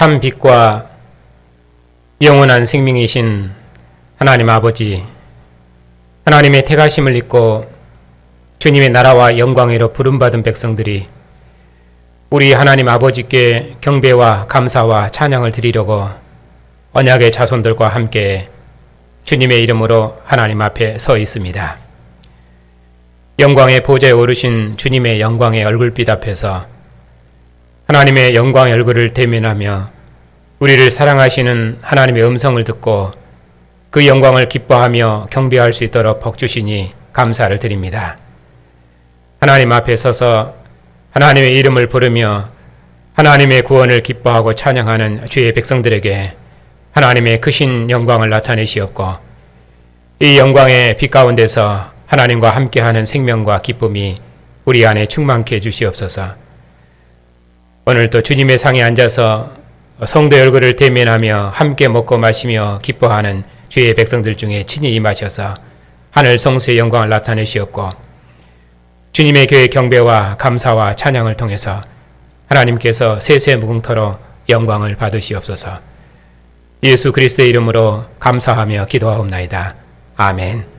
참 빛과 영원한 생명이신 하나님 아버지, 하나님의 택하심을 입고 주님의 나라와 영광으로 부름받은 백성들이 우리 하나님 아버지께 경배와 감사와 찬양을 드리려고 언약의 자손들과 함께 주님의 이름으로 하나님 앞에 서 있습니다. 영광의 보좌에 오르신 주님의 영광의 얼굴빛 앞에서 하나님의 영광의 얼굴을 대면하며 우리를 사랑하시는 하나님의 음성을 듣고 그 영광을 기뻐하며 경배할 수 있도록 복 주시니 감사를 드립니다. 하나님 앞에 서서 하나님의 이름을 부르며 하나님의 구원을 기뻐하고 찬양하는 주의 백성들에게 하나님의 크신 영광을 나타내시옵고 이 영광의 빛 가운데서 하나님과 함께하는 생명과 기쁨이 우리 안에 충만케 해주시옵소서. 오늘도 주님의 상에 앉아서 성도의 얼굴을 대면하며 함께 먹고 마시며 기뻐하는 주의 백성들 중에 친히 임하셔서 하늘 성수의 영광을 나타내시옵고 주님의 교회 경배와 감사와 찬양을 통해서 하나님께서 세세 무궁토로 영광을 받으시옵소서. 예수 그리스도의 이름으로 감사하며 기도하옵나이다. 아멘.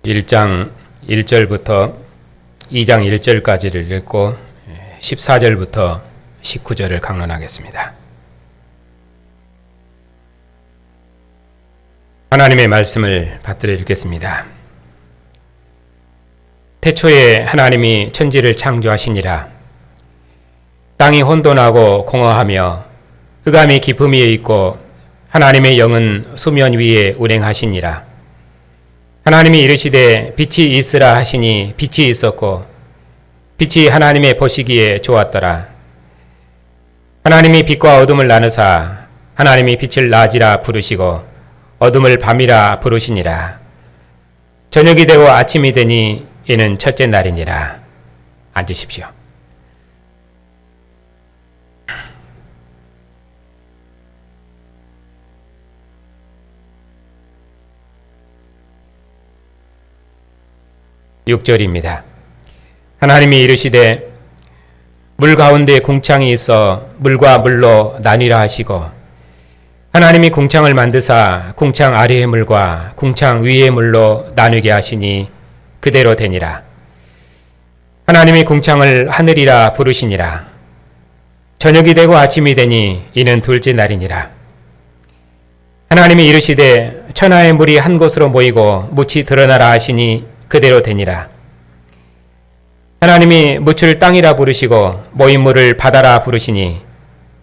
(1장 1절부터) (2장 1절까지를) 읽고 (14절부터) (19절을) 강론하겠습니다. 하나님의 말씀을 받들어 읽겠습니다. 태초에 하나님이 천지를 창조하시니라. 땅이 혼돈하고 공허하며 흑암이 깊음 위에 있고 하나님의 영은 수면 위에 운행하시니라. 하나님이 이르시되 빛이 있으라 하시니 빛이 있었고 빛이 하나님의 보시기에 좋았더라. 하나님이 빛과 어둠을 나누사 하나님이 빛을 낮이라 부르시고 어둠을 밤이라 부르시니라. 저녁이 되고 아침이 되니 이는 첫째 날이니라. 앉으십시오. (6절입니다) 하나님이 이르시되 물 가운데 궁창이 있어 물과 물로 나뉘라 하시고 하나님이 궁창을 만드사 궁창 아래의 물과 궁창 위의 물로 나누게 하시니 그대로 되니라. 하나님이 궁창을 하늘이라 부르시니라. 저녁이 되고 아침이 되니 이는 둘째 날이니라. 하나님이 이르시되 천하의 물이 한 곳으로 모이고 묻이 드러나라 하시니 그대로 되니라. 하나님이 묻을 땅이라 부르시고 모인 물을 바다라 부르시니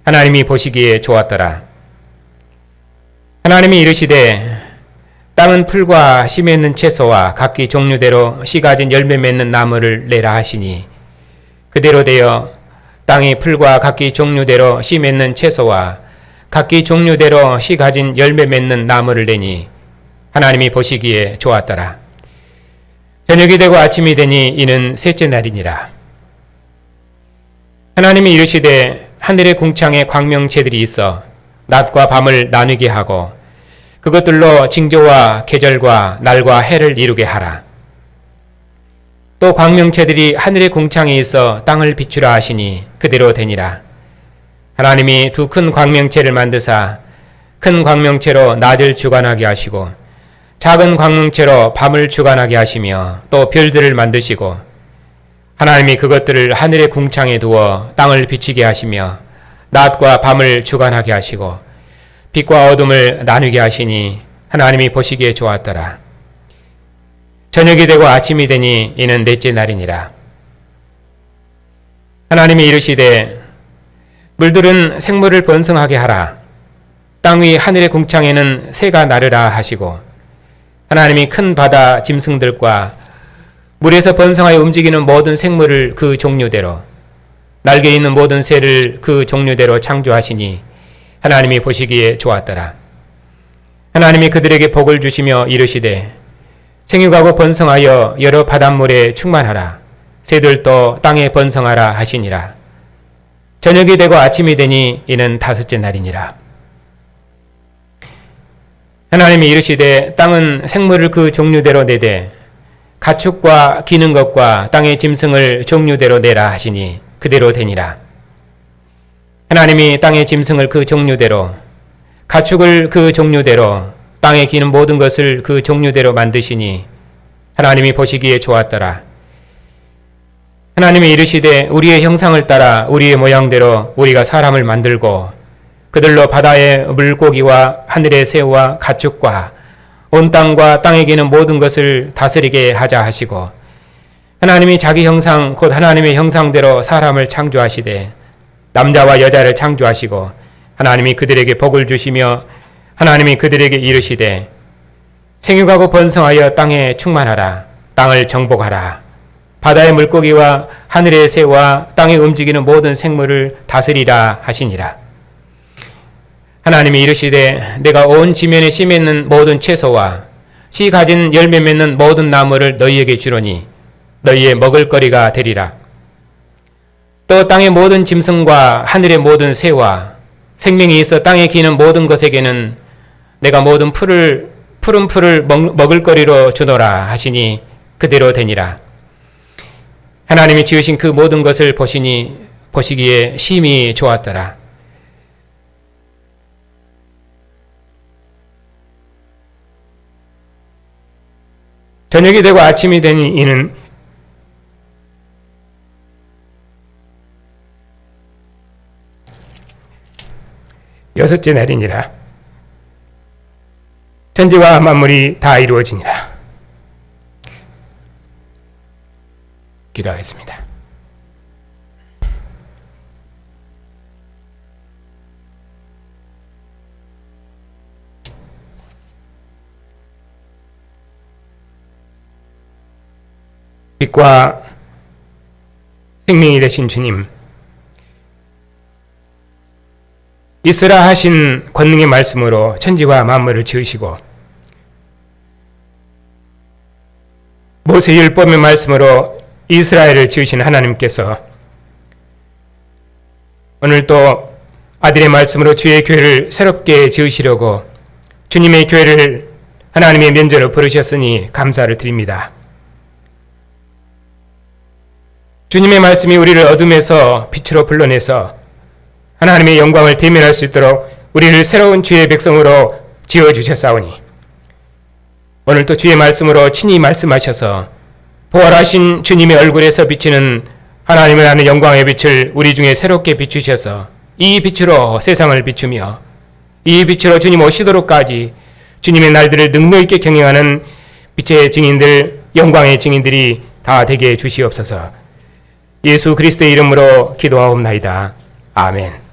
하나님이 보시기에 좋았더라. 하나님이 이르시되 땅은 풀과 씨 맺는 채소와 각기 종류대로 씨 가진 열매 맺는 나무를 내라 하시니 그대로 되어 땅이 풀과 각기 종류대로 씨 맺는 채소와 각기 종류대로 씨 가진 열매 맺는 나무를 내니 하나님이 보시기에 좋았더라. 저녁이 되고 아침이 되니 이는 셋째 날이니라. 하나님이 이르시되 하늘의 궁창에 광명체들이 있어 낮과 밤을 나누게 하고 그것들로 징조와 계절과 날과 해를 이루게 하라. 또 광명체들이 하늘의 궁창에 있어 땅을 비추라 하시니 그대로 되니라. 하나님이 두 큰 광명체를 만드사 큰 광명체로 낮을 주관하게 하시고 작은 광명체로 밤을 주관하게 하시며 또 별들을 만드시고 하나님이 그것들을 하늘의 궁창에 두어 땅을 비치게 하시며 낮과 밤을 주관하게 하시고 빛과 어둠을 나누게 하시니 하나님이 보시기에 좋았더라. 저녁이 되고 아침이 되니 이는 넷째 날이니라. 하나님이 이르시되 물들은 생물을 번성하게 하라. 땅 위 하늘의 궁창에는 새가 나르라 하시고 하나님이 큰 바다 짐승들과 물에서 번성하여 움직이는 모든 생물을 그 종류대로 날개 있는 모든 새를 그 종류대로 창조하시니 하나님이 보시기에 좋았더라. 하나님이 그들에게 복을 주시며 이르시되 생육하고 번성하여 여러 바닷물에 충만하라. 새들도 땅에 번성하라 하시니라. 저녁이 되고 아침이 되니 이는 다섯째 날이니라. 하나님이 이르시되 땅은 생물을 그 종류대로 내되 가축과 기는 것과 땅의 짐승을 종류대로 내라 하시니 그대로 되니라. 하나님이 땅의 짐승을 그 종류대로, 가축을 그 종류대로, 땅에 기는 모든 것을 그 종류대로 만드시니 하나님이 보시기에 좋았더라. 하나님이 이르시되 우리의 형상을 따라 우리의 모양대로 우리가 사람을 만들고 그들로 바다의 물고기와 하늘의 새와 가축과 온 땅과 땅에 기는 모든 것을 다스리게 하자 하시고, 하나님이 자기 형상 곧 하나님의 형상대로 사람을 창조하시되 남자와 여자를 창조하시고 하나님이 그들에게 복을 주시며 하나님이 그들에게 이르시되 생육하고 번성하여 땅에 충만하라. 땅을 정복하라. 바다의 물고기와 하늘의 새와 땅에 움직이는 모든 생물을 다스리라 하시니라. 하나님이 이르시되 내가 온 지면에 씨 맺는 모든 채소와 씨 가진 열매 맺는 모든 나무를 너희에게 주노니 너희의 먹을거리가 되리라. 또 땅의 모든 짐승과 하늘의 모든 새와 생명이 있어 땅에 기는 모든 것에게는 내가 모든 푸른 풀을 먹을거리로 주노라 하시니 그대로 되니라. 하나님이 지으신 그 모든 것을 보시기에 심히 좋았더라. 저녁이 되고 아침이 되니 이는 여섯째 날이니라. 천지와 만물이 다 이루어지니라. 기도하겠습니다. 빛과 생명이 되신 주님, 있으라 하신 권능의 말씀으로 천지와 만물을 지으시고 모세 율법의 말씀으로 이스라엘을 지으신 하나님께서 오늘 또 아들의 말씀으로 주의 교회를 새롭게 지으시려고 주님의 교회를 하나님의 면전으로 부르셨으니 감사를 드립니다. 주님의 말씀이 우리를 어둠에서 빛으로 불러내서 하나님의 영광을 대면할 수 있도록 우리를 새로운 주의 백성으로 지어주셨사오니 오늘 또 주의 말씀으로 친히 말씀하셔서 부활하신 주님의 얼굴에서 비치는 하나님을 아는 영광의 빛을 우리 중에 새롭게 비추셔서 이 빛으로 세상을 비추며 이 빛으로 주님 오시도록까지 주님의 날들을 능력 있게 경영하는 빛의 증인들, 영광의 증인들이 다 되게 해 주시옵소서. 예수 그리스도의 이름으로 기도하옵나이다. 아멘.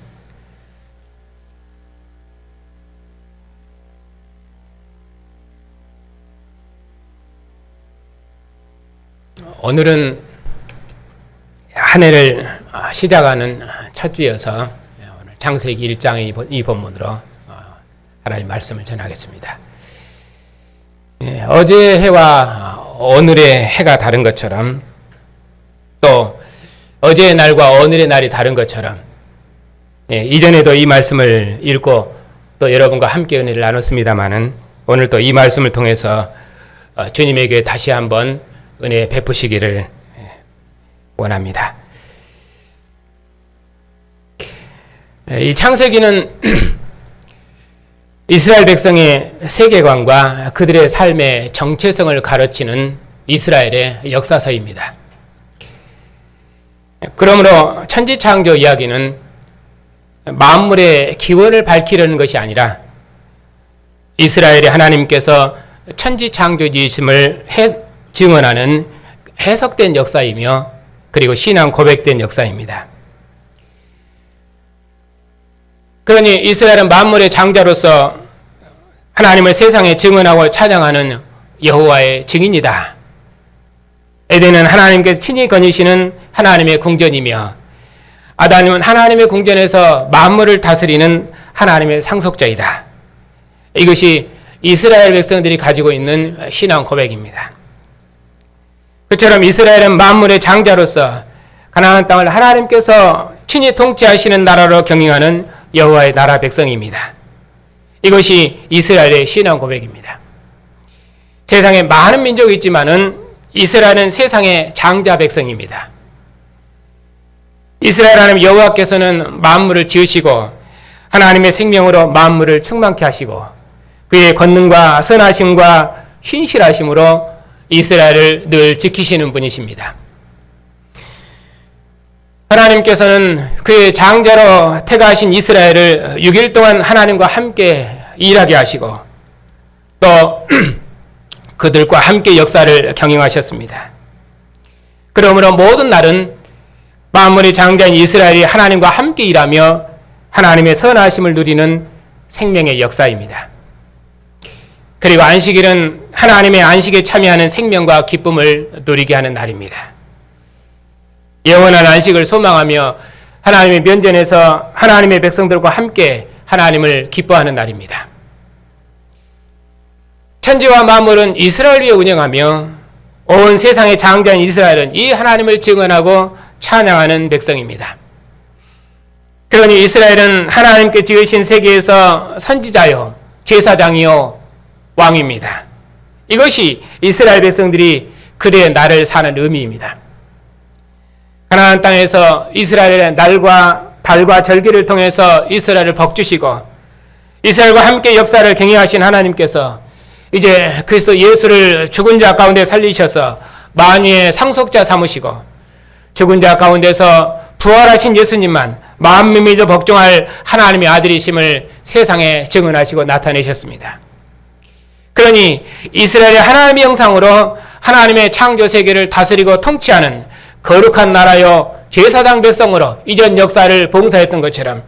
오늘은 한 해를 시작하는 첫 주여서 오늘 창세기 1장의 이 본문으로 하나님 말씀을 전하겠습니다. 어제의 해와 오늘의 해가 다른 것처럼 또 어제의 날과 오늘의 날이 다른 것처럼 이전에도 이 말씀을 읽고 또 여러분과 함께 은혜를 나눴습니다마는 오늘 또 이 말씀을 통해서 주님에게 다시 한번 은혜 베푸시기를 원합니다. 이 창세기는 이스라엘 백성의 세계관과 그들의 삶의 정체성을 가르치는 이스라엘의 역사서입니다. 그러므로 천지창조 이야기는 만물의 기원을 밝히려는 것이 아니라 이스라엘의 하나님께서 천지창조주이심을 증언하는 해석된 역사이며 그리고 신앙 고백된 역사입니다. 그러니 이스라엘은 만물의 장자로서 하나님을 세상에 증언하고 찬양하는 여호와의 증인이다. 에덴은 하나님께서 친히 거니시는 하나님의 궁전이며 아담은 하나님의 궁전에서 만물을 다스리는 하나님의 상속자이다. 이것이 이스라엘 백성들이 가지고 있는 신앙 고백입니다. 그처럼 이스라엘은 만물의 장자로서 가나안 땅을 하나님께서 친히 통치하시는 나라로 경영하는 여호와의 나라 백성입니다. 이것이 이스라엘의 신앙 고백입니다. 세상에 많은 민족이 있지만은 이스라엘은 세상의 장자 백성입니다. 이스라엘 하나님 여호와께서는 만물을 지으시고 하나님의 생명으로 만물을 충만케 하시고 그의 권능과 선하심과 신실하심으로 이스라엘을 늘 지키시는 분이십니다. 하나님께서는 그의 장자로 택하신 이스라엘을 6일 동안 하나님과 함께 일하게 하시고 또 그들과 함께 역사를 경영하셨습니다. 그러므로 모든 날은 만물의 장자인 이스라엘이 하나님과 함께 일하며 하나님의 선하심을 누리는 생명의 역사입니다. 그리고 안식일은 하나님의 안식에 참여하는 생명과 기쁨을 누리게 하는 날입니다. 영원한 안식을 소망하며 하나님의 면전에서 하나님의 백성들과 함께 하나님을 기뻐하는 날입니다. 천지와 만물은 이스라엘 위에 운영하며 온 세상의 장자인 이스라엘은 이 하나님을 증언하고 찬양하는 백성입니다. 그러니 이스라엘은 하나님께 지으신 세계에서 선지자요, 제사장이요, 왕입니다. 이것이 이스라엘 백성들이 그대의 날을 사는 의미입니다. 가나안 땅에서 이스라엘의 날과 달과 절기를 통해서 이스라엘을 복주시고 이스라엘과 함께 역사를 경영하신 하나님께서 이제 그리스도 예수를 죽은 자 가운데 살리셔서 만유의 상속자 삼으시고 죽은 자 가운데서 부활하신 예수님만 만민을 복종할 하나님의 아들이심을 세상에 증언하시고 나타내셨습니다. 그러니 이스라엘의 하나님의 형상으로 하나님의 창조 세계를 다스리고 통치하는 거룩한 나라요 제사장 백성으로 이전 역사를 봉사했던 것처럼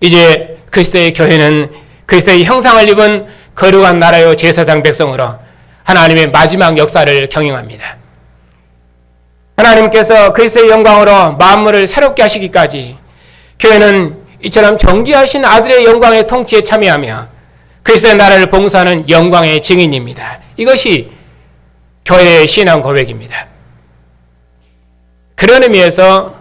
이제 그리스도의 교회는 그리스도의 형상을 입은 거룩한 나라요 제사장 백성으로 하나님의 마지막 역사를 경영합니다. 하나님께서 그리스도의 영광으로 만물을 새롭게 하시기까지 교회는 이처럼 정기하신 아들의 영광의 통치에 참여하며 그리스도의 나라를 봉사하는 영광의 증인입니다. 이것이 교회의 신앙 고백입니다. 그런 의미에서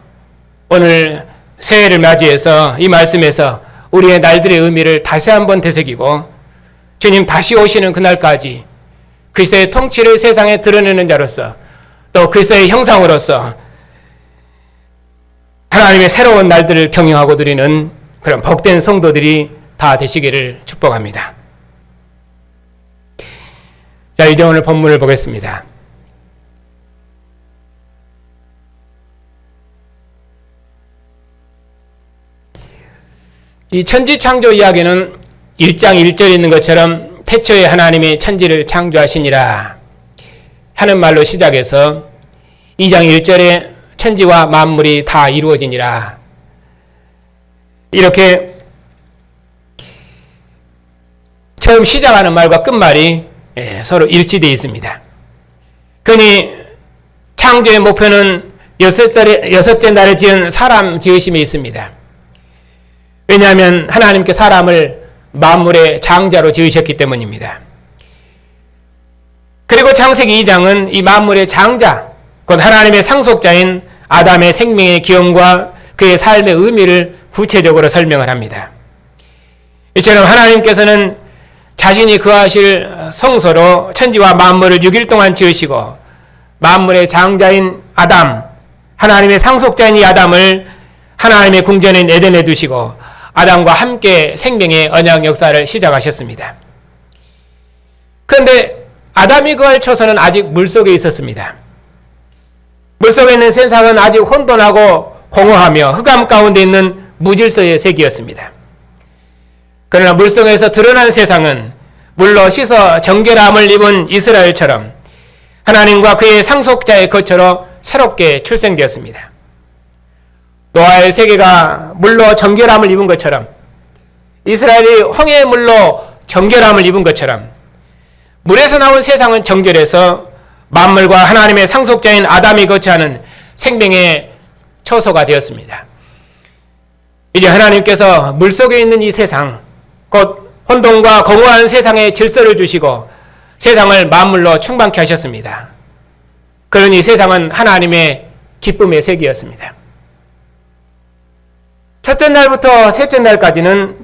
오늘 새해를 맞이해서 이 말씀에서 우리의 날들의 의미를 다시 한번 되새기고 주님 다시 오시는 그날까지 그리스도의 통치를 세상에 드러내는 자로서 또 그리스도의 형상으로서 하나님의 새로운 날들을 경영하고 드리는 그런 복된 성도들이 다 되시기를 축복합니다. 자, 이제 오늘 본문을 보겠습니다. 이 천지 창조 이야기는 1장 1절에 있는 것처럼 태초에 하나님이 천지를 창조하시니라 하는 말로 시작해서 2장 1절에 천지와 만물이 다 이루어지니라 이렇게 처음 시작하는 말과 끝말이 서로 일치되어 있습니다. 그러니 창조의 목표는 여섯째 날에 지은 사람 지으심에 있습니다. 왜냐하면 하나님께 사람을 만물의 장자로 지으셨기 때문입니다. 그리고 창세기 2장은 이 만물의 장자, 곧 하나님의 상속자인 아담의 생명의 기원과 그의 삶의 의미를 구체적으로 설명을 합니다. 이처럼 하나님께서는 자신이 거하실 성소로 천지와 만물을 6일 동안 지으시고 만물의 장자인 아담, 하나님의 상속자인 이 아담을 하나님의 궁전인 에덴에 두시고 아담과 함께 생명의 언약 역사를 시작하셨습니다. 그런데 아담이 거할 처소는 아직 물속에 있었습니다. 물속에 있는 세상은 아직 혼돈하고 공허하며 흑암 가운데 있는 무질서의 세계였습니다. 그러나 물속에서 드러난 세상은 물로 씻어 정결함을 입은 이스라엘처럼 하나님과 그의 상속자의 거처로 새롭게 출생되었습니다. 노아의 세계가 물로 정결함을 입은 것처럼 이스라엘이 홍해의 물로 정결함을 입은 것처럼 물에서 나온 세상은 정결해서 만물과 하나님의 상속자인 아담이 거처하는 생명의 처소가 되었습니다. 이제 하나님께서 물속에 있는 이 세상, 곧 혼돈과 공허한 세상에 질서를 주시고 세상을 만물로 충만케 하셨습니다. 그러니 세상은 하나님의 기쁨의 세계였습니다. 첫째 날부터 셋째 날까지는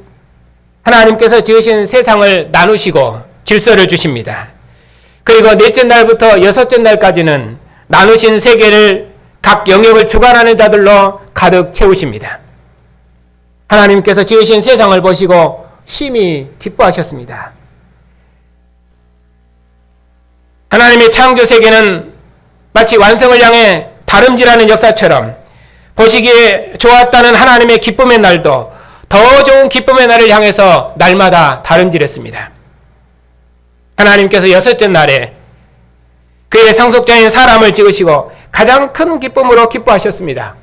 하나님께서 지으신 세상을 나누시고 질서를 주십니다. 그리고 넷째 날부터 여섯째 날까지는 나누신 세계를 각 영역을 주관하는 자들로 가득 채우십니다. 하나님께서 지으신 세상을 보시고 심히 기뻐하셨습니다. 하나님의 창조 세계는 마치 완성을 향해 다름질하는 역사처럼 보시기에 좋았다는 하나님의 기쁨의 날도 더 좋은 기쁨의 날을 향해서 날마다 다름질했습니다. 하나님께서 여섯째 날에 그의 상속자인 사람을 지으시고 가장 큰 기쁨으로 기뻐하셨습니다.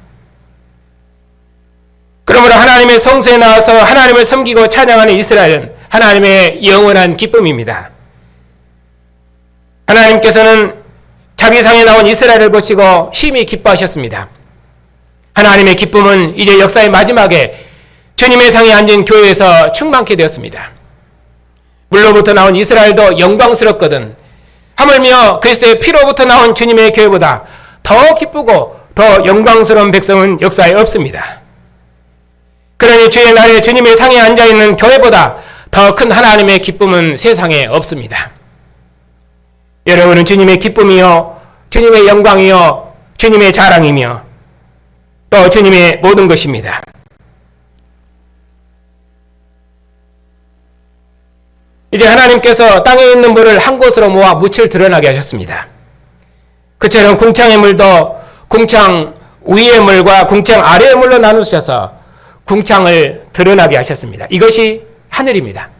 그러므로 하나님의 성소에 나와서 하나님을 섬기고 찬양하는 이스라엘은 하나님의 영원한 기쁨입니다. 하나님께서는 자기 상에 나온 이스라엘을 보시고 심히 기뻐하셨습니다. 하나님의 기쁨은 이제 역사의 마지막에 주님의 상에 앉은 교회에서 충만케 되었습니다. 물로부터 나온 이스라엘도 영광스럽거든 하물며 그리스도의 피로부터 나온 주님의 교회보다 더 기쁘고 더 영광스러운 백성은 역사에 없습니다. 그러니 주의 날에 주님의 상에 앉아있는 교회보다 더 큰 하나님의 기쁨은 세상에 없습니다. 여러분은 주님의 기쁨이요 주님의 영광이요 주님의 자랑이며 또 주님의 모든 것입니다. 이제 하나님께서 땅에 있는 물을 한 곳으로 모아 묻힐 드러나게 하셨습니다. 그처럼 궁창의 물도 궁창 위의 물과 궁창 아래의 물로 나누셔서 궁창을 드러나게 하셨습니다. 이것이 하늘입니다.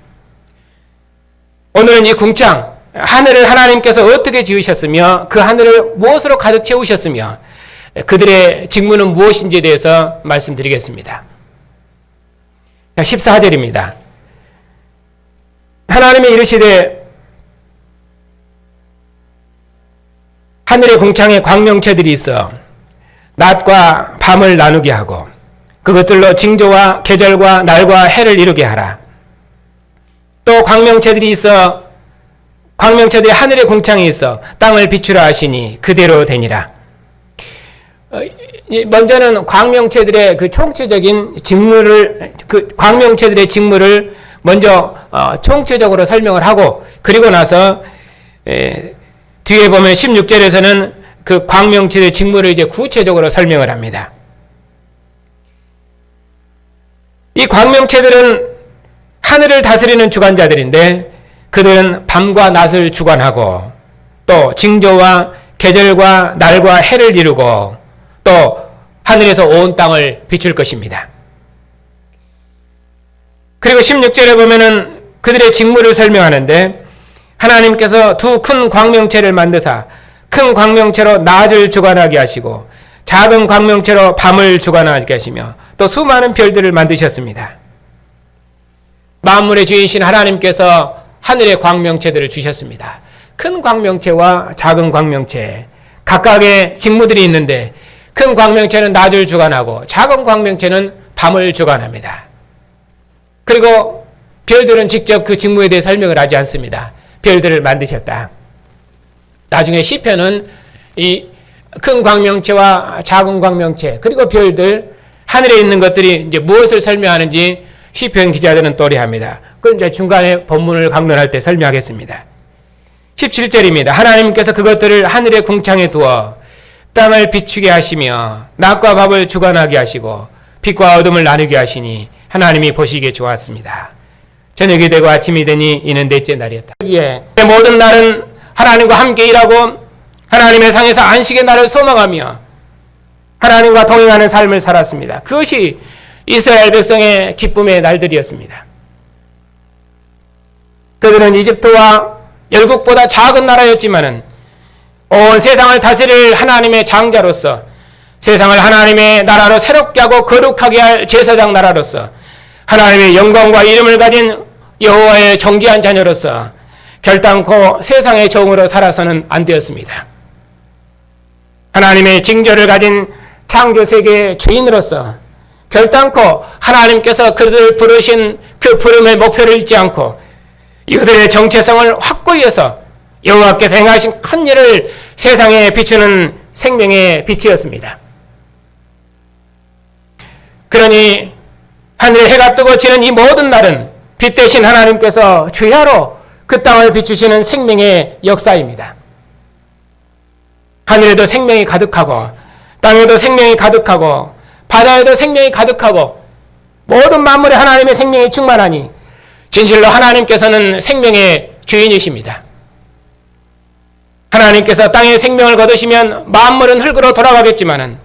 오늘은 이 궁창, 하늘을 하나님께서 어떻게 지으셨으며 그 하늘을 무엇으로 가득 채우셨으며 그들의 직무는 무엇인지에 대해서 말씀드리겠습니다. 14절입니다. 하나님이 이르시되 하늘의 궁창에 광명체들이 있어 낮과 밤을 나누게 하고 그것들로 징조와 계절과 날과 해를 이루게 하라. 또 광명체들이 있어 광명체들이 하늘의 궁창에 있어 땅을 비추라 하시니 그대로 되니라. 먼저는 광명체들의 그 총체적인 직무를 광명체들의 직무를 먼저 총체적으로 설명을 하고 그리고 나서 뒤에 보면 16절에서는 그 광명체들의 직무를 이제 구체적으로 설명을 합니다. 이 광명체들은 하늘을 다스리는 주관자들인데 그들은 밤과 낮을 주관하고 또 징조와 계절과 날과 해를 이루고 또 하늘에서 온 땅을 비출 것입니다. 그리고 16절에 보면은 그들의 직무를 설명하는데 하나님께서 두 큰 광명체를 만드사 큰 광명체로 낮을 주관하게 하시고 작은 광명체로 밤을 주관하게 하시며 또 수많은 별들을 만드셨습니다. 만물의 주인이신 하나님께서 하늘의 광명체들을 주셨습니다. 큰 광명체와 작은 광명체 각각의 직무들이 있는데 큰 광명체는 낮을 주관하고 작은 광명체는 밤을 주관합니다. 그리고 별들은 직접 그 직무에 대해 설명을 하지 않습니다. 별들을 만드셨다. 나중에 시편은 이 큰 광명체와 작은 광명체 그리고 별들 하늘에 있는 것들이 이제 무엇을 설명하는지 시편 기자들은 또래합니다. 그건 이제 중간에 본문을 강론할 때 설명하겠습니다. 17절입니다. 하나님께서 그것들을 하늘의 궁창에 두어 땅을 비추게 하시며 낮과 밤을 주관하게 하시고 빛과 어둠을 나누게 하시니 하나님이 보시기에 좋았습니다. 저녁이 되고 아침이 되니 이는 넷째 날이었다. 여기에 모든 날은 하나님과 함께 일하고 하나님의 상에서 안식의 날을 소망하며 하나님과 동행하는 삶을 살았습니다. 그것이 이스라엘 백성의 기쁨의 날들이었습니다. 그들은 이집트와 열국보다 작은 나라였지만은 온 세상을 다스릴 하나님의 장자로서 세상을 하나님의 나라로 새롭게 하고 거룩하게 할 제사장 나라로서 하나님의 영광과 이름을 가진 여호와의 정귀한 자녀로서 결단코 세상의 종으로 살아서는 안 되었습니다. 하나님의 징조를 가진 창조세계의 주인으로서 결단코 하나님께서 그들을 부르신 그 부름의 목표를 잊지 않고 이들의 정체성을 확고히 해서 여호와께서 행하신 큰 일을 세상에 비추는 생명의 빛이었습니다. 그러니 하늘에 해가 뜨고 지는 이 모든 날은 빛 대신 하나님께서 주야로 그 땅을 비추시는 생명의 역사입니다. 하늘에도 생명이 가득하고 땅에도 생명이 가득하고 바다에도 생명이 가득하고 모든 만물에 하나님의 생명이 충만하니 진실로 하나님께서는 생명의 주인이십니다. 하나님께서 땅에 생명을 거두시면 만물은 흙으로 돌아가겠지만은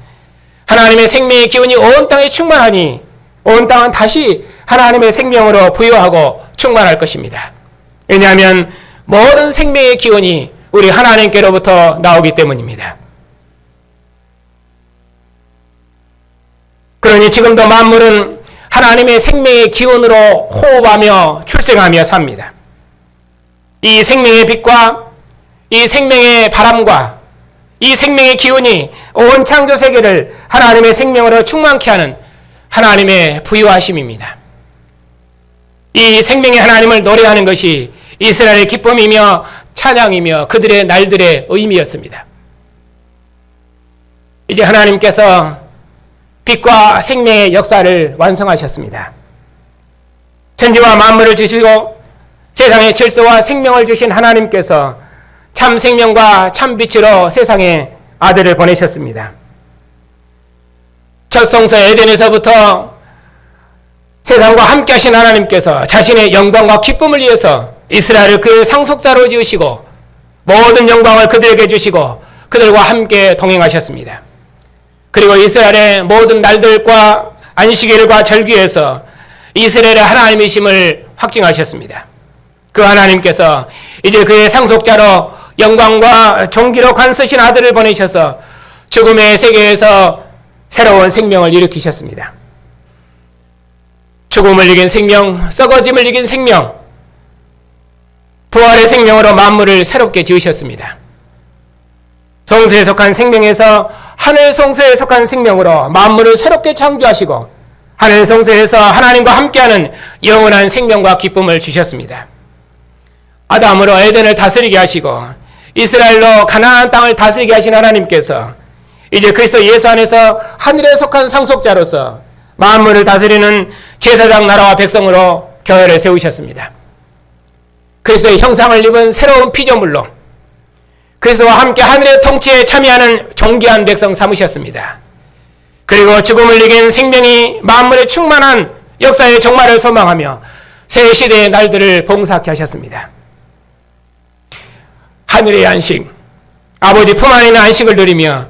하나님의 생명의 기운이 온 땅에 충만하니 온 땅은 다시 하나님의 생명으로 부유하고 충만할 것입니다. 왜냐하면 모든 생명의 기운이 우리 하나님께로부터 나오기 때문입니다. 그러니 지금도 만물은 하나님의 생명의 기운으로 호흡하며 출생하며 삽니다. 이 생명의 빛과 이 생명의 바람과 이 생명의 기운이 온 창조 세계를 하나님의 생명으로 충만케 하는 하나님의 부유하심입니다. 이 생명의 하나님을 노래하는 것이 이스라엘의 기쁨이며 찬양이며 그들의 날들의 의미였습니다. 이제 하나님께서 빛과 생명의 역사를 완성하셨습니다. 천지와 만물을 주시고 세상의 질서와 생명을 주신 하나님께서 참 생명과 참 빛으로 세상에 아들을 보내셨습니다. 첫 성서 에덴에서부터 세상과 함께 하신 하나님께서 자신의 영광과 기쁨을 위해서 이스라엘을 그의 상속자로 지으시고 모든 영광을 그들에게 주시고 그들과 함께 동행하셨습니다. 그리고 이스라엘의 모든 날들과 안식일과 절기에서 이스라엘의 하나님이심을 확증하셨습니다. 그 하나님께서 이제 그의 상속자로 영광과 존귀로 관쓰신 아들을 보내셔서 죽음의 세계에서 새로운 생명을 일으키셨습니다. 죽음을 이긴 생명, 썩어짐을 이긴 생명, 부활의 생명으로 만물을 새롭게 지으셨습니다. 성소에 속한 생명에서 하늘 성소에 속한 생명으로 만물을 새롭게 창조하시고 하늘 성소에서 하나님과 함께하는 영원한 생명과 기쁨을 주셨습니다. 아담으로 에덴을 다스리게 하시고 이스라엘로 가나안 땅을 다스리게 하신 하나님께서 이제 그리스도 예수 안에서 하늘에 속한 상속자로서 만물을 다스리는 제사장 나라와 백성으로 교회를 세우셨습니다. 그리스도의 형상을 입은 새로운 피조물로 그리스도와 함께 하늘의 통치에 참여하는 존귀한 백성 삼으셨습니다. 그리고 죽음을 이긴 생명이 만물에 충만한 역사의 종말을 소망하며 새 시대의 날들을 봉사케 하셨습니다. 하늘의 안식, 아버지 품 안에 있는 안식을 누리며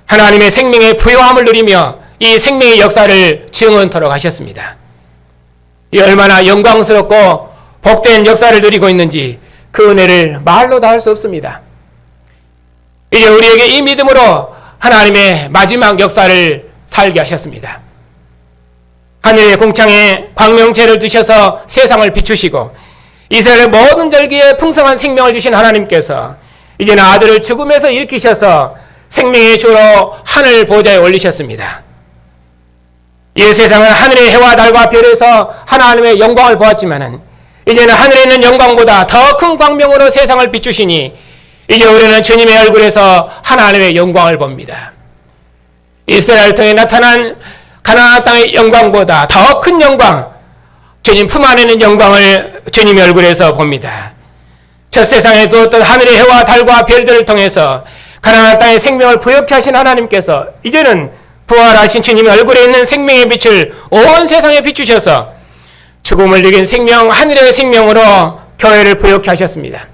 하나님의 생명의 부요함을 누리며 이 생명의 역사를 증언토록 하셨습니다. 이 얼마나 영광스럽고 복된 역사를 누리고 있는지 그 은혜를 말로 다 할 수 없습니다. 이제 우리에게 이 믿음으로 하나님의 마지막 역사를 살게 하셨습니다. 하늘의 궁창에 광명체를 두셔서 세상을 비추시고 이스라엘의 모든 절기에 풍성한 생명을 주신 하나님께서 이제는 아들을 죽음에서 일으키셔서 생명의 주로 하늘 보좌에 올리셨습니다. 이 세상은 하늘의 해와 달과 별에서 하나님의 영광을 보았지만은 이제는 하늘에 있는 영광보다 더 큰 광명으로 세상을 비추시니 이제 우리는 주님의 얼굴에서 하나님의 영광을 봅니다. 이스라엘 통해 나타난 가나안 땅의 영광보다 더 큰 영광, 주님 품 안에 있는 영광을 주님의 얼굴에서 봅니다. 첫 세상에 두었던 하늘의 해와 달과 별들을 통해서 가나안 땅의 생명을 부욕케 하신 하나님께서 이제는 부활하신 주님의 얼굴에 있는 생명의 빛을 온 세상에 비추셔서 죽음을 이긴 생명, 하늘의 생명으로 교회를 부욕케 하셨습니다.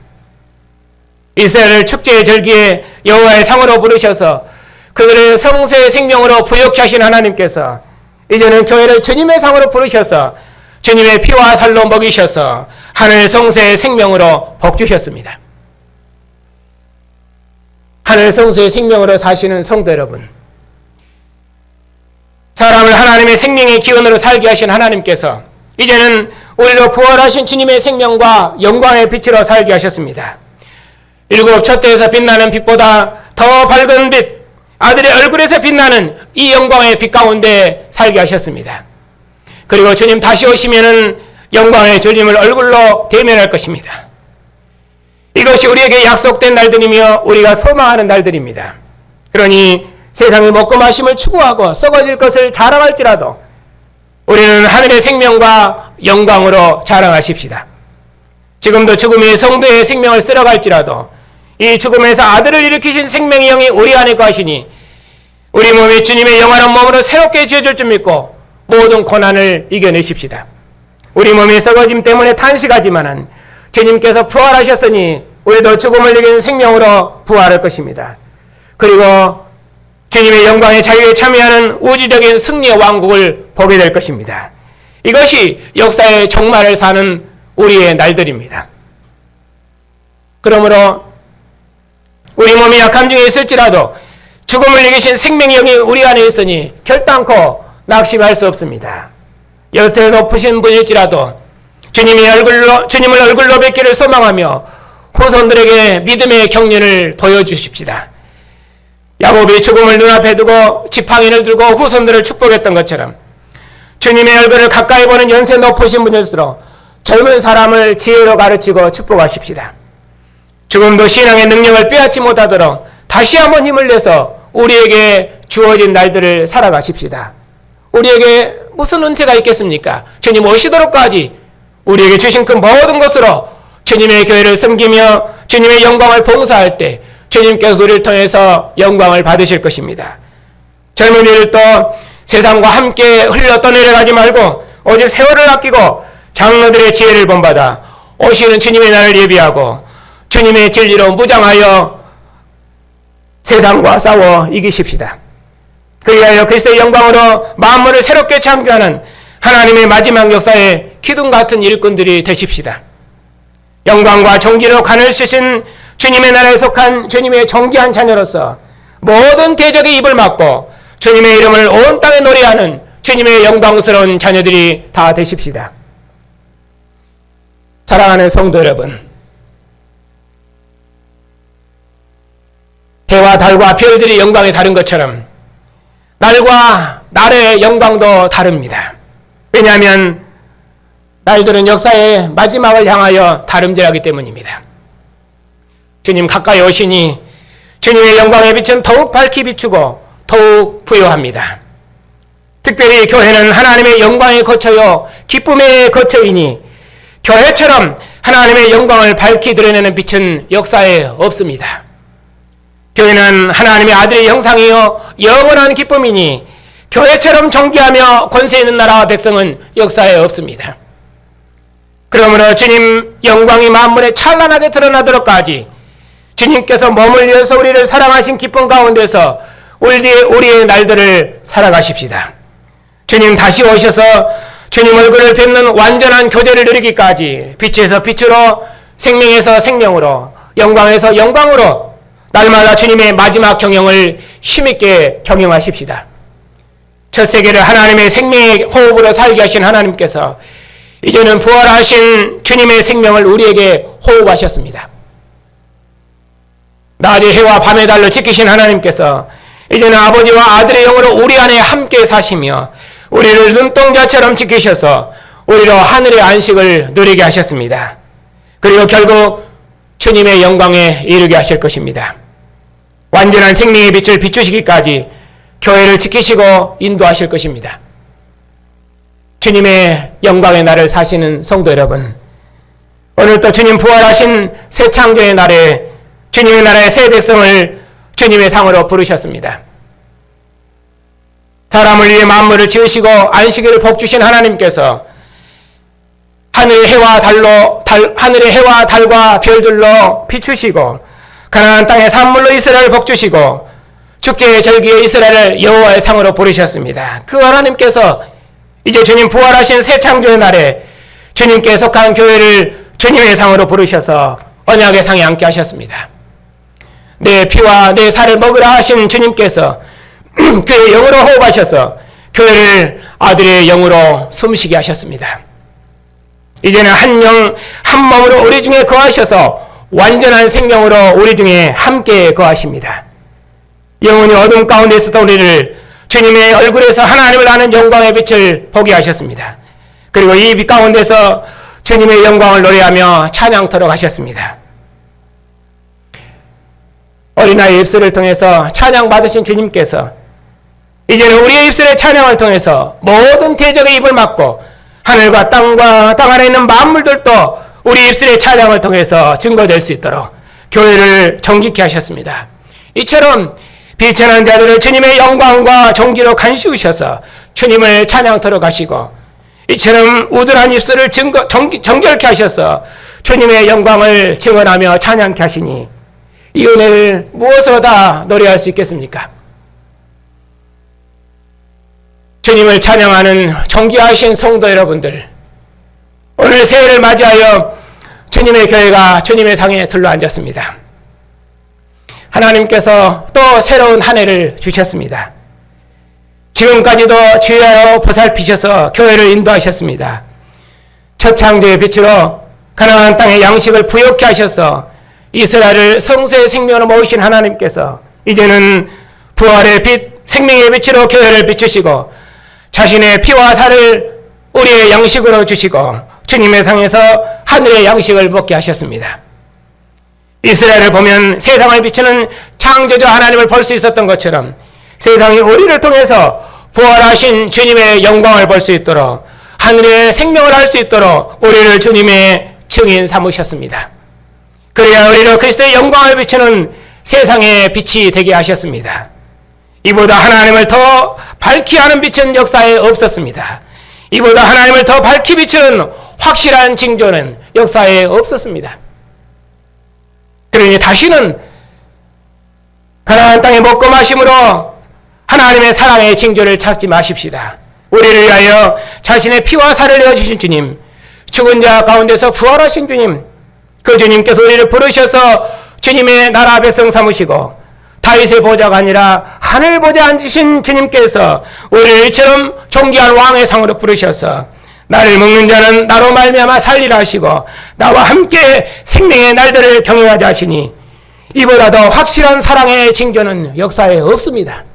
이스라엘을 축제의 절기에 여호와의 상으로 부르셔서 그들의 성소의 생명으로 부욕케 하신 하나님께서 이제는 교회를 주님의 상으로 부르셔서 주님의 피와 살로 먹이셔서 하늘 성소의 생명으로 복주셨습니다. 하늘 성소의 생명으로 사시는 성도 여러분, 사람을 하나님의 생명의 기원으로 살게 하신 하나님께서 이제는 우리로 부활하신 주님의 생명과 영광의 빛으로 살게 하셨습니다. 일곱 촛대에서 빛나는 빛보다 더 밝은 빛, 아들의 얼굴에서 빛나는 이 영광의 빛 가운데 살게 하셨습니다. 그리고 주님 다시 오시면은 영광의 주님을 얼굴로 대면할 것입니다. 이것이 우리에게 약속된 날들이며 우리가 소망하는 날들입니다. 그러니 세상의 먹고 마심을 추구하고 썩어질 것을 자랑할지라도 우리는 하늘의 생명과 영광으로 자랑하십시다. 지금도 죽음이 성도의 생명을 쓸어갈지라도 이 죽음에서 아들을 일으키신 생명의 영이 우리 안에 거하시니 우리 몸이 주님의 영원한 몸으로 새롭게 지어질 줄 믿고 모든 고난을 이겨내십시다. 우리 몸이 썩어짐 때문에 탄식하지만은 주님께서 부활하셨으니 우리도 죽음을 이긴 생명으로 부활할 것입니다. 그리고 주님의 영광의 자유에 참여하는 우주적인 승리의 왕국을 보게 될 것입니다. 이것이 역사의 종말을 사는 우리의 날들입니다. 그러므로 우리 몸이 약함 중에 있을지라도 죽음을 이기신 생명의 영이 우리 안에 있으니 결단코 낙심할 수 없습니다. 여세 높으신 분일지라도 주님을 얼굴로 뵙기를 소망하며 후손들에게 믿음의 경륜을 보여주십시다. 야곱이 죽음을 눈앞에 두고 지팡이를 들고 후손들을 축복했던 것처럼 주님의 얼굴을 가까이 보는 연세 높으신 분일수록 젊은 사람을 지혜로 가르치고 축복하십시다. 죽음도 신앙의 능력을 빼앗지 못하도록 다시 한번 힘을 내서 우리에게 주어진 날들을 살아가십시다. 우리에게 무슨 은퇴가 있겠습니까? 주님 오시도록까지 우리에게 주신 그 모든 것으로 주님의 교회를 섬기며 주님의 영광을 봉사할 때 주님께서 우리를 통해서 영광을 받으실 것입니다. 젊은이들도 세상과 함께 흘러 떠내려가지 말고 오직 세월을 아끼고 장로들의 지혜를 본받아 오시는 주님의 날을 예비하고 주님의 진리로 무장하여 세상과 싸워 이기십시다. 그리하여 그리스도의 영광으로 만물을 새롭게 창조하는 하나님의 마지막 역사의 기둥 같은 일꾼들이 되십시다. 영광과 존귀로 간을 쓰신 주님의 나라에 속한 주님의 존귀한 자녀로서 모든 대적의 입을 막고 주님의 이름을 온 땅에 노래하는 주님의 영광스러운 자녀들이 다 되십시다. 사랑하는 성도 여러분, 해와 달과 별들이 영광이 다른 것처럼 날과 날의 영광도 다릅니다. 왜냐하면 날들은 역사의 마지막을 향하여 다름질하기 때문입니다. 주님 가까이 오시니 주님의 영광의 빛은 더욱 밝히 비추고 더욱 부요합니다. 특별히 교회는 하나님의 영광의 거처요 기쁨의 거처이니 교회처럼 하나님의 영광을 밝히 드러내는 빛은 역사에 없습니다. 교회는 하나님의 아들의 형상이요 영원한 기쁨이니 교회처럼 존귀하며 권세 있는 나라와 백성은 역사에 없습니다. 그러므로 주님 영광이 만물에 찬란하게 드러나도록까지 주님께서 몸을 이어서 우리를 사랑하신 기쁨 가운데서 우리의 날들을 살아가십시다. 주님 다시 오셔서 주님 얼굴을 뵙는 완전한 교제를 누리기까지 빛에서 빛으로 생명에서 생명으로 영광에서 영광으로 날마다 주님의 마지막 경영을 힘있게 경영하십시다. 첫 세계를 하나님의 생명의 호흡으로 살게 하신 하나님께서 이제는 부활하신 주님의 생명을 우리에게 호흡하셨습니다. 낮의 해와 밤의 달로 지키신 하나님께서 이제는 아버지와 아들의 영으로 우리 안에 함께 사시며 우리를 눈동자처럼 지키셔서 우리로 하늘의 안식을 누리게 하셨습니다. 그리고 결국 주님의 영광에 이르게 하실 것입니다. 완전한 생명의 빛을 비추시기까지 교회를 지키시고 인도하실 것입니다. 주님의 영광의 날을 사시는 성도 여러분, 오늘도 주님 부활하신 새 창조의 날에 주님의 나라의 새 백성을 주님의 상으로 부르셨습니다. 사람을 위해 만물을 지으시고 안식일을 복주신 하나님께서 하늘의 해와 달과 별들로 비추시고 가나안 땅의 산물로 이스라엘을 복주시고 축제의 절기에 이스라엘을 여호와의 상으로 부르셨습니다. 그 하나님께서 이제 주님 부활하신 새 창조의 날에 주님께 속한 교회를 주님의 상으로 부르셔서 언약의 상에 앉게 하셨습니다. 내 피와 내 살을 먹으라 하신 주님께서 그의 영으로 호흡하셔서 교회를 아들의 영으로 숨쉬게 하셨습니다. 이제는 한 영, 한 몸으로 우리 중에 거하셔서 완전한 생명으로 우리 중에 함께 거하십니다. 영원히 어둠 가운데 있었던 우리를 주님의 얼굴에서 하나님을 아는 영광의 빛을 보게 하셨습니다. 그리고 이 빛 가운데서 주님의 영광을 노래하며 찬양토록 하셨습니다. 어린아이 입술을 통해서 찬양 받으신 주님께서 이제는 우리의 입술의 찬양을 통해서 모든 대적의 입을 막고 하늘과 땅과 땅 안에 있는 만물들도 우리 입술의 찬양을 통해서 증거될 수 있도록 교회를 정직케 하셨습니다. 이처럼 비천한 자들을 주님의 영광과 존귀로 간시우셔서 주님을 찬양토록 하시고, 이처럼 우둔한 입술을 정결케 하셔서 주님의 영광을 증언하며 찬양케 하시니 이 은혜를 무엇으로 다 노래할 수 있겠습니까? 주님을 찬양하는 존귀하신 성도 여러분들, 오늘 새해를 맞이하여 주님의 교회가 주님의 상에 둘러앉았습니다. 하나님께서 또 새로운 한 해를 주셨습니다. 지금까지도 주야로 보살피셔서 교회를 인도하셨습니다. 첫 창조의 빛으로 가나안 땅의 양식을 부욕케 하셔서 이스라엘을 성소의 생명으로 모으신 하나님께서 이제는 부활의 빛, 생명의 빛으로 교회를 비추시고 자신의 피와 살을 우리의 양식으로 주시고 주님의 상에서 하늘의 양식을 먹게 하셨습니다. 이스라엘을 보면 세상을 비추는 창조주 하나님을 볼 수 있었던 것처럼 세상이 우리를 통해서 부활하신 주님의 영광을 볼 수 있도록 하늘의 생명을 알 수 있도록 우리를 주님의 증인 삼으셨습니다. 그래야 우리를 그리스도의 영광을 비추는 세상의 빛이 되게 하셨습니다. 이보다 하나님을 더 밝히 하는 빛은 역사에 없었습니다. 이보다 하나님을 더 밝히 비추는 확실한 징조는 역사에 없었습니다. 그러니 다시는 가나안 땅의 먹고 마심으로 하나님의 사랑의 징조를 찾지 마십시다. 우리를 위하여 자신의 피와 살을 내어주신 주님, 죽은 자 가운데서 부활하신 주님, 그 주님께서 우리를 부르셔서 주님의 나라 백성 삼으시고 다윗의 보좌가 아니라 하늘 보좌에 앉으신 주님께서 우리를 이처럼 존귀한 왕의 상으로 부르셔서 나를 먹는 자는 나로 말미암아 살리라 하시고 나와 함께 생명의 날들을 경영하자 하시니 이보다 더 확실한 사랑의 징조는 역사에 없습니다.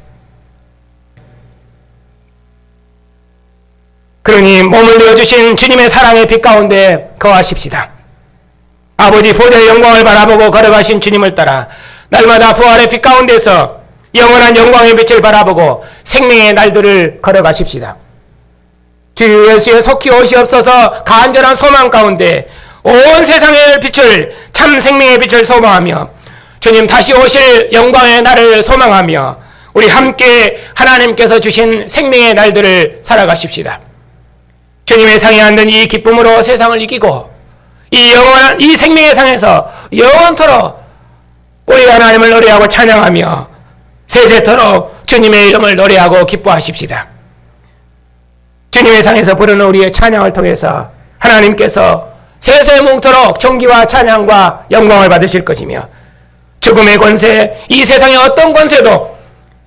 그러니 몸을 내어주신 주님의 사랑의 빛 가운데 거하십시다. 아버지 보좌의 영광을 바라보고 걸어가신 주님을 따라 날마다 부활의 빛 가운데서 영원한 영광의 빛을 바라보고 생명의 날들을 걸어가십시다. 주 예수의 속히 오시옵소서 간절한 소망 가운데 온 세상을 비출 참 생명의 빛을 소망하며 주님 다시 오실 영광의 날을 소망하며 우리 함께 하나님께서 주신 생명의 날들을 살아가십시다. 주님의 상에 앉는 이 기쁨으로 세상을 이기고 이 영원한 이 생명의 상에서 영원토록 우리 하나님을 노래하고 찬양하며 세세토록 주님의 이름을 노래하고 기뻐하십시다. 주님의 상에서 부르는 우리의 찬양을 통해서 하나님께서 세세 뭉토록 존귀와 찬양과 영광을 받으실 것이며 죽음의 권세, 이 세상의 어떤 권세도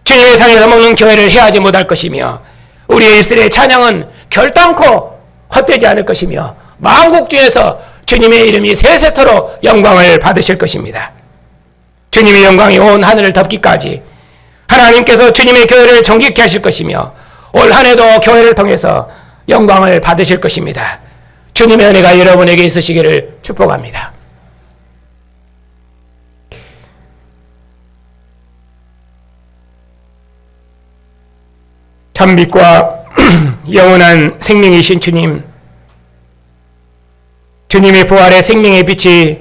주님의 상에서 먹는 교회를 해하지 못할 것이며 우리의 입술의 찬양은 결단코 헛되지 않을 것이며 만국 중에서 주님의 이름이 세세토록 영광을 받으실 것입니다. 주님의 영광이 온 하늘을 덮기까지 하나님께서 주님의 교회를 정직케 하실 것이며 올 한 해도 교회를 통해서 영광을 받으실 것입니다. 주님의 은혜가 여러분에게 있으시기를 축복합니다. 참빛과 영원한 생명이신 주님, 주님의 부활의 생명의 빛이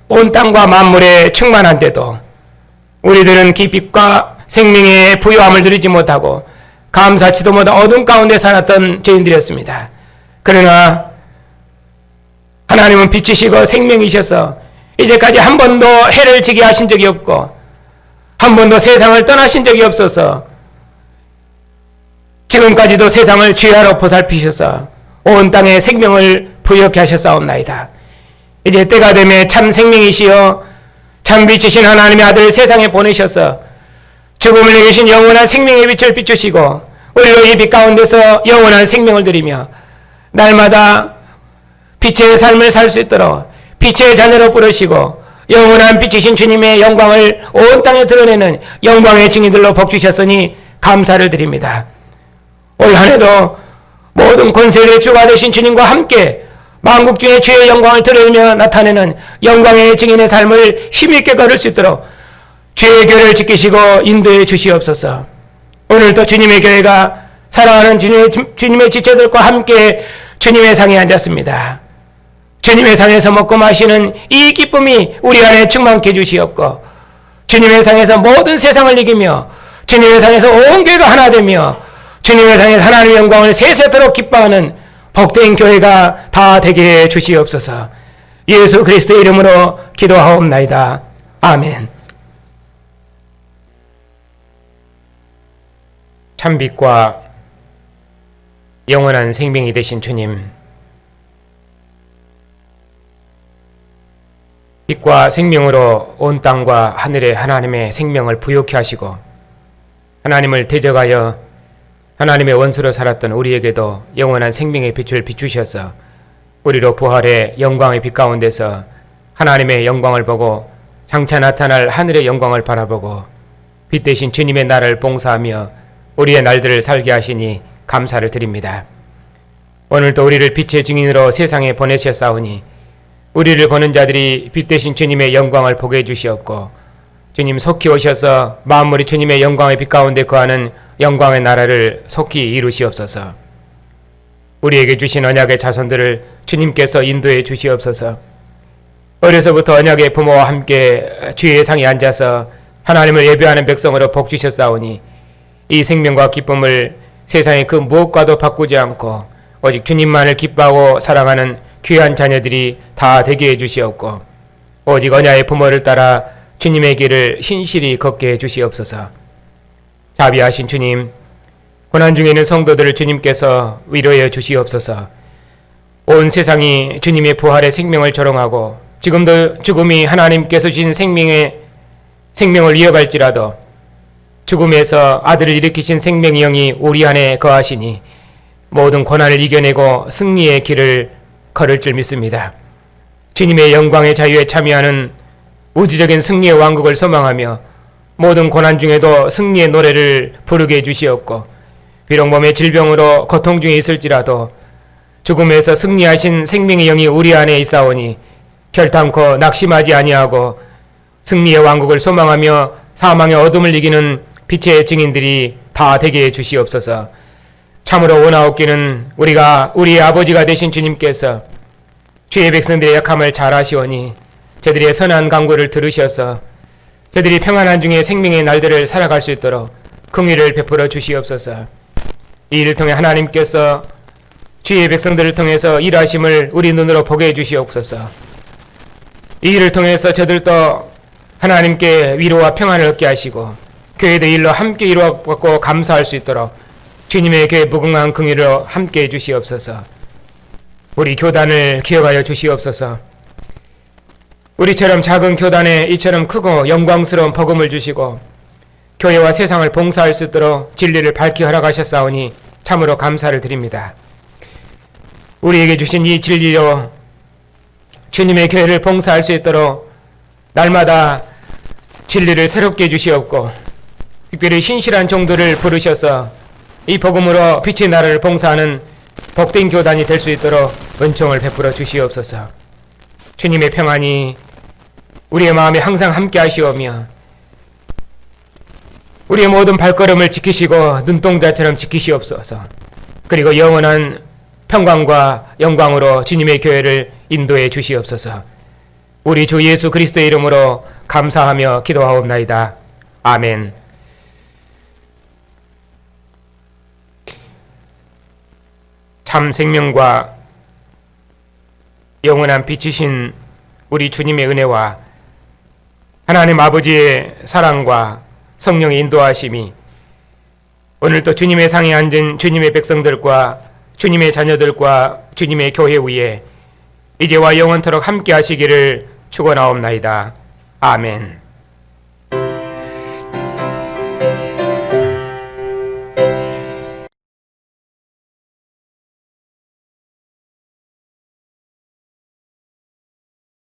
온 땅과 만물에 충만한데도 우리들은 그 빛과 생명의 부요함을 누리지 못하고 감사치도 못한 어둠 가운데 살았던 죄인들이었습니다. 그러나 하나님은 빛이시고 생명이셔서 이제까지 한 번도 해를 지게 하신 적이 없고 한 번도 세상을 떠나신 적이 없어서 지금까지도 세상을 주야로 보살피셔서 온 땅에 생명을 부여케 하셨사옵나이다. 이제 때가 되매 참 생명이시여 참 빛이신 하나님의 아들 세상에 보내셔서 죽음을 이기신 영원한 생명의 빛을 비추시고 우리로 이 빛 가운데서 영원한 생명을 드리며 날마다 빛의 삶을 살 수 있도록 빛의 자녀로 부르시고 영원한 빛이신 주님의 영광을 온 땅에 드러내는 영광의 증인들로 복주셨으니 감사를 드립니다. 올 한 해도 모든 권세들의 주가 되신 주님과 함께 만국 중에 주의 영광을 드러내며 나타내는 영광의 증인의 삶을 힘있게 걸을 수 있도록 주의 교를 지키시고 인도해 주시옵소서. 오늘도 주님의 교회가 사랑하는 주님의 지체들과 함께 주님의 상에 앉았습니다. 주님의 상에서 먹고 마시는 이 기쁨이 우리 안에 충만케 해주시옵고, 주님의 상에서 모든 세상을 이기며 주님의 상에서 온 교회가 하나 되며 주님의 상에서 하나님의 영광을 세세토록 기뻐하는 복된 교회가 다 되게 해 주시옵소서. 예수 그리스도의 이름으로 기도하옵나이다. 아멘. 참빛과 영원한 생명이 되신 주님, 빛과 생명으로 온 땅과 하늘에 하나님의 생명을 부욕케 하시고 하나님을 대적하여 하나님의 원수로 살았던 우리에게도 영원한 생명의 빛을 비추셔서 우리로 부활의 영광의 빛 가운데서 하나님의 영광을 보고 장차 나타날 하늘의 영광을 바라보고 빛 대신 주님의 나라를 봉사하며 우리의 날들을 살게 하시니 감사를 드립니다. 오늘도 우리를 빛의 증인으로 세상에 보내셨사오니 우리를 보는 자들이 빛 대신 주님의 영광을 보게 해주시옵고, 주님 속히 오셔서 만물이 주님의 영광의 빛 가운데 거하는 영광의 나라를 속히 이루시옵소서. 우리에게 주신 언약의 자손들을 주님께서 인도해 주시옵소서. 어려서부터 언약의 부모와 함께 주의 상에 앉아서 하나님을 예배하는 백성으로 복 주셨사오니 이 생명과 기쁨을 세상의 그 무엇과도 바꾸지 않고 오직 주님만을 기뻐하고 사랑하는 귀한 자녀들이 다 되게 해주시옵고, 오직 언약의 부모를 따라 주님의 길을 신실히 걷게 해주시옵소서. 자비하신 주님, 고난 중에 있는 성도들을 주님께서 위로해 주시옵소서. 온 세상이 주님의 부활의 생명을 조롱하고 지금도 죽음이 하나님께서 주신 생명을 이어갈지라도 죽음에서 아들을 일으키신 생명의 영이 우리 안에 거하시니 모든 고난을 이겨내고 승리의 길을 걸을 줄 믿습니다. 주님의 영광의 자유에 참여하는 우주적인 승리의 왕국을 소망하며 모든 고난 중에도 승리의 노래를 부르게 해주시옵고, 비록 몸의 질병으로 고통 중에 있을지라도 죽음에서 승리하신 생명의 영이 우리 안에 있사오니 결탄코 낙심하지 아니하고 승리의 왕국을 소망하며 사망의 어둠을 이기는 빛의 증인들이 다 되게 해 주시옵소서. 참으로 원하옵기는 우리의 아버지가 되신 주님께서 주의 백성들의 약함을 잘 아시오니 저들의 선한 간구를 들으셔서 저들이 평안한 중에 생명의 날들을 살아갈 수 있도록 긍휼을 베풀어 주시옵소서. 이 일을 통해 하나님께서 주의 백성들을 통해서 일하심을 우리 눈으로 보게 해 주시옵소서. 이 일을 통해서 저들도 하나님께 위로와 평안을 얻게 하시고 교회의 일로 함께 이루어받고 감사할 수 있도록 주님의 교회 무궁한 긍휼로 함께 해 주시옵소서. 우리 교단을 기억하여 주시옵소서. 우리처럼 작은 교단에 이처럼 크고 영광스러운 복음을 주시고 교회와 세상을 봉사할 수 있도록 진리를 밝히 허락하셨사오니 참으로 감사를 드립니다. 우리에게 주신 이 진리로 주님의 교회를 봉사할 수 있도록 날마다 진리를 새롭게 해주시옵고, 특별히 신실한 종들을 부르셔서 이 복음으로 빛의 나라를 봉사하는 복된 교단이 될 수 있도록 은총을 베풀어 주시옵소서. 주님의 평안이 우리의 마음에 항상 함께 하시오며 우리의 모든 발걸음을 지키시고 눈동자처럼 지키시옵소서. 그리고 영원한 평강과 영광으로 주님의 교회를 인도해 주시옵소서. 우리 주 예수 그리스도의 이름으로 감사하며 기도하옵나이다. 아멘. 참 생명과 영원한 빛이신 우리 주님의 은혜와 하나님 아버지의 사랑과 성령의 인도하심이 오늘도 주님의 상에 앉은 주님의 백성들과 주님의 자녀들과 주님의 교회 위에 이제와 영원토록 함께 하시기를 축원하옵나이다. 아멘.